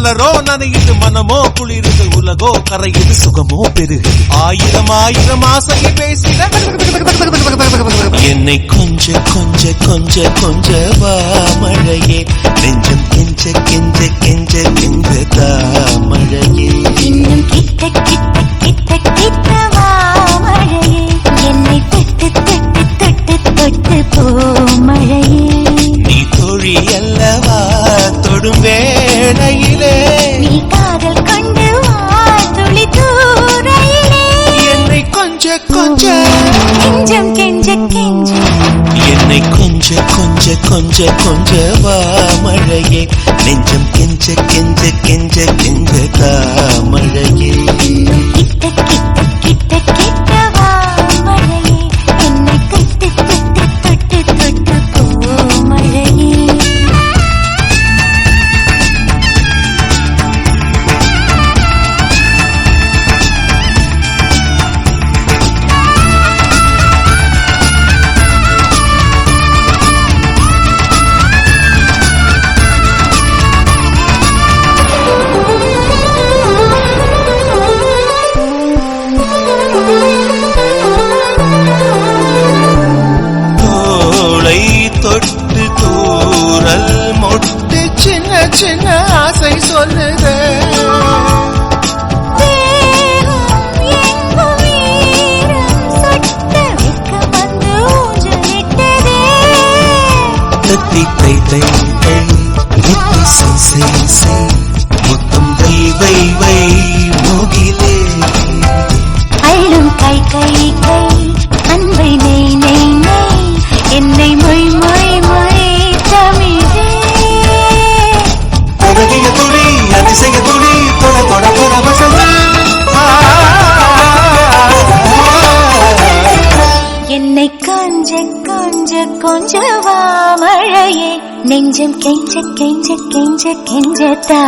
மலரோ நனையுது மனமோ குளிருது உலகோ கரையுது சுகமோ பெருகுது ஆயிரம் ஆயிரம் ஆசையை பேசிட என்னை கொஞ்ச கொஞ்ச கொஞ்ச கொஞ்ச வா மழையே நெஞ்சம் கெஞ்ச கெஞ்ச கெஞ்ச கெஞ்ச தா மழையே இன்னும் கிட்ட கிட்ட கிட்ட கிட்ட வா மழையே என்னை தொட்டு தொட்டு தொட்டு தொட்டு போ மழையே நீ தோழி அல்லவா தொடும் வேளையிலே நீ காதல் கொண்டு வா துளி தூரையிலே என்னை கொஞ்ச கொஞ்ச கெஞ்சம் கெஞ்ச கெஞ்ச என்னை கொஞ்ச கொஞ்ச கொஞ்ச கொஞ்ச வா மழையே நெஞ்சம் கெஞ்ச கெஞ்ச கெஞ்ச கெஞ்ச தா மழையே கிட்ட கிட்ட கிட்ட கிட்ட வா மழையே என்னை தொட்டு தொட்டு தொட்டு தொட்டு போ மழையே தோளை தொட்டு தூரல் மொட்டு சின்ன சின்ன ஆசை சொல்லுதே தத்தி தை தை தை முத்து சை சை முத்தம் வை வை வை மோகிலே அள்ளும் கை கை கை அன்பை நெய் நெய் நெய் என்னை மொய் மொய் மொய் தமிழே தொடங்கிய துளி அதிசய துளி தொட தொட தொட வசந்தா என்னை கொஞ்ச கொஞ்ச கொஞ்ச வா மழையே நெஞ்சம் கெஞ்ச கெஞ்ச கெஞ்ச கெஞ்ச தா